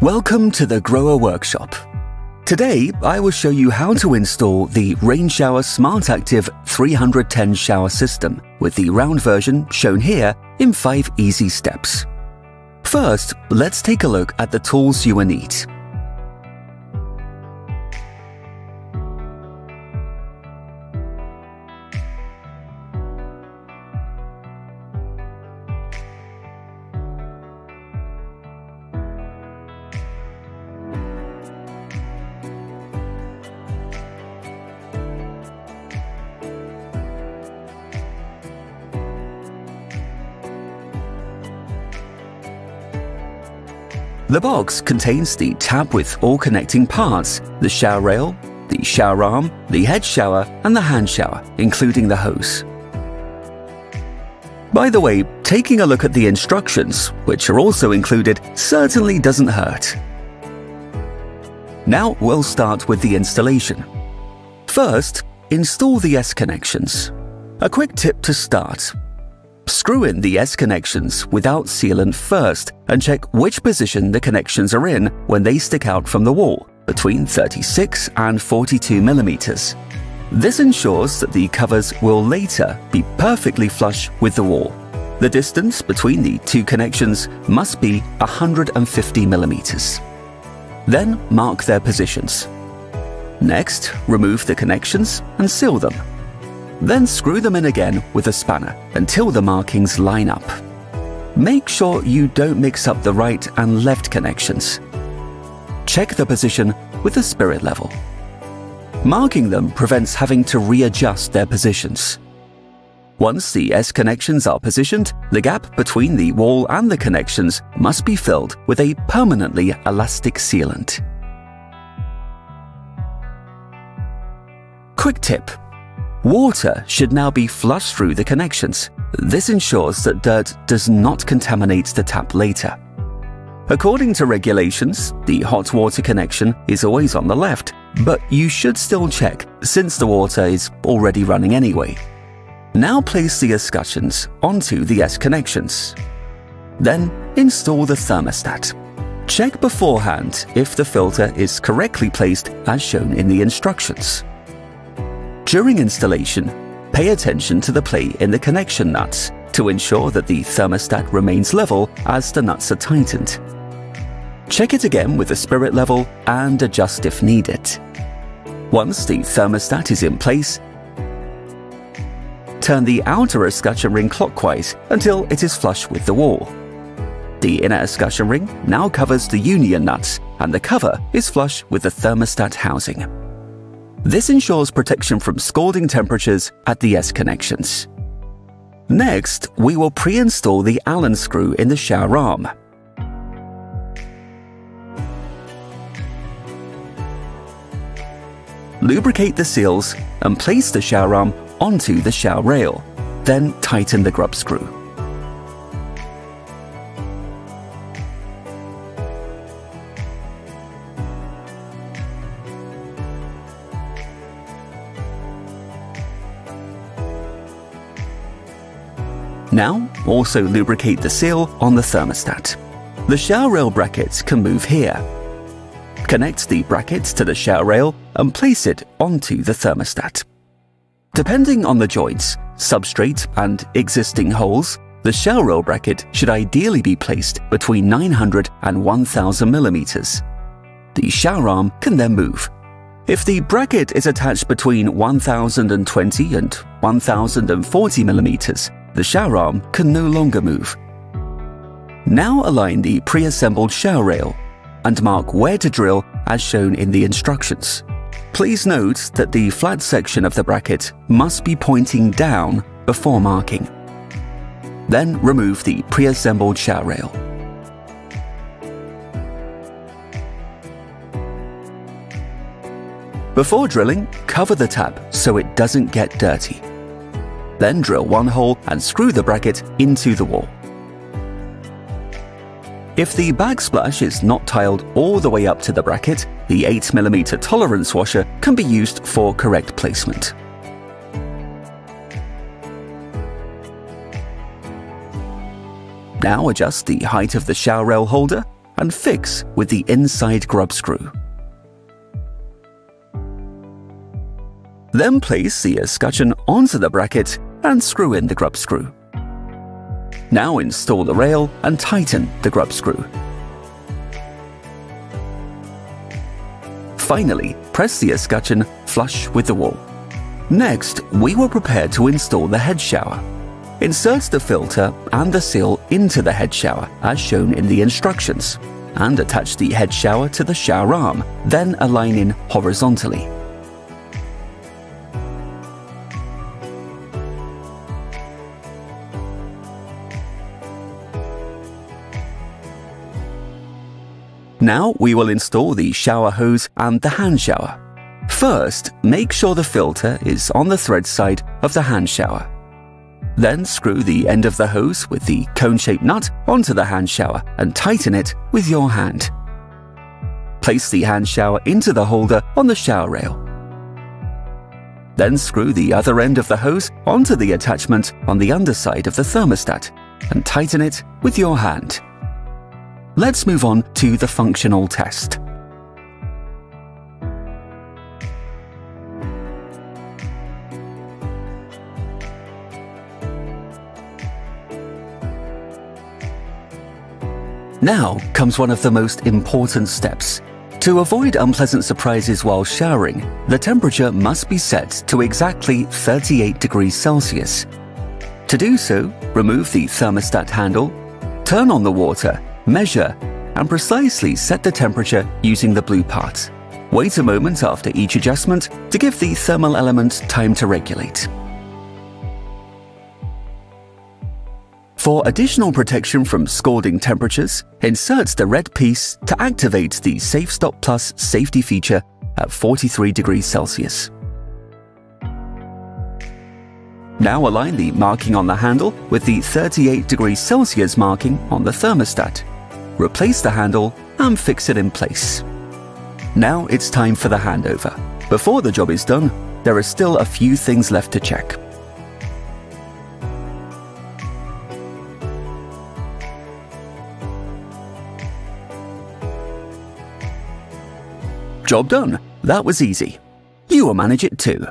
Welcome to the GROHE workshop. Today, I will show you how to install the Rainshower SmartActive 310 shower system with the round version shown here in 5 easy steps. First, let's take a look at the tools you will need. The box contains the tab with all connecting parts, the shower rail, the shower arm, the head shower, and the hand shower, including the hose. By the way, taking a look at the instructions, which are also included, certainly doesn't hurt. Now we'll start with the installation. First, install the S connections. A quick tip to start. Screw in the S connections without sealant first and check which position the connections are in when they stick out from the wall, between 36 and 42 millimeters. This ensures that the covers will later be perfectly flush with the wall. The distance between the two connections must be 150 millimeters. Then mark their positions. Next, remove the connections and seal them. Then screw them in again with a spanner until the markings line up. Make sure you don't mix up the right and left connections. Check the position with the spirit level. Marking them prevents having to readjust their positions. Once the S connections are positioned, the gap between the wall and the connections must be filled with a permanently elastic sealant. Quick tip. Water should now be flushed through the connections. This ensures that dirt does not contaminate the tap later. According to regulations, the hot water connection is always on the left, but you should still check since the water is already running anyway. Now place the escutcheons onto the S connections. Then install the thermostat. Check beforehand if the filter is correctly placed as shown in the instructions. During installation, pay attention to the play in the connection nuts to ensure that the thermostat remains level as the nuts are tightened. Check it again with the spirit level and adjust if needed. Once the thermostat is in place, turn the outer escutcheon ring clockwise until it is flush with the wall. The inner escutcheon ring now covers the union nuts and the cover is flush with the thermostat housing. This ensures protection from scalding temperatures at the S connections. Next, we will pre-install the Allen screw in the shower arm. Lubricate the seals and place the shower arm onto the shower rail. Then tighten the grub screw. Now, also lubricate the seal on the thermostat. The shower rail brackets can move here. Connect the brackets to the shower rail and place it onto the thermostat. Depending on the joints, substrate, and existing holes, the shower rail bracket should ideally be placed between 900 and 1000 millimeters. The shower arm can then move. If the bracket is attached between 1020 and 1040 millimeters, the shower arm can no longer move. Now align the pre-assembled shower rail and mark where to drill as shown in the instructions. Please note that the flat section of the bracket must be pointing down before marking. Then remove the pre-assembled shower rail. Before drilling, cover the tap so it doesn't get dirty. Then drill one hole and screw the bracket into the wall. If the backsplash is not tiled all the way up to the bracket, the 8mm tolerance washer can be used for correct placement. Now adjust the height of the shower rail holder and fix with the inside grub screw. Then place the escutcheon onto the bracket and screw in the grub screw. Now install the rail and tighten the grub screw. Finally, press the escutcheon flush with the wall. Next, we will prepare to install the head shower. Insert the filter and the seal into the head shower as shown in the instructions, and attach the head shower to the shower arm, then align in horizontally. Now we will install the shower hose and the hand shower. First, make sure the filter is on the thread side of the hand shower. Then screw the end of the hose with the cone-shaped nut onto the hand shower and tighten it with your hand. Place the hand shower into the holder on the shower rail. Then screw the other end of the hose onto the attachment on the underside of the thermostat and tighten it with your hand. Let's move on to the functional test. Now comes one of the most important steps. To avoid unpleasant surprises while showering, the temperature must be set to exactly 38 degrees Celsius. To do so, remove the thermostat handle, turn on the water, measure, and precisely set the temperature using the blue part. Wait a moment after each adjustment to give the thermal element time to regulate. For additional protection from scalding temperatures, insert the red piece to activate the SafeStop Plus safety feature at 43 degrees Celsius. Now align the marking on the handle with the 38 degrees Celsius marking on the thermostat. Replace the handle and fix it in place. Now it's time for the handover. Before the job is done, there are still a few things left to check. Job done. That was easy. You will manage it too.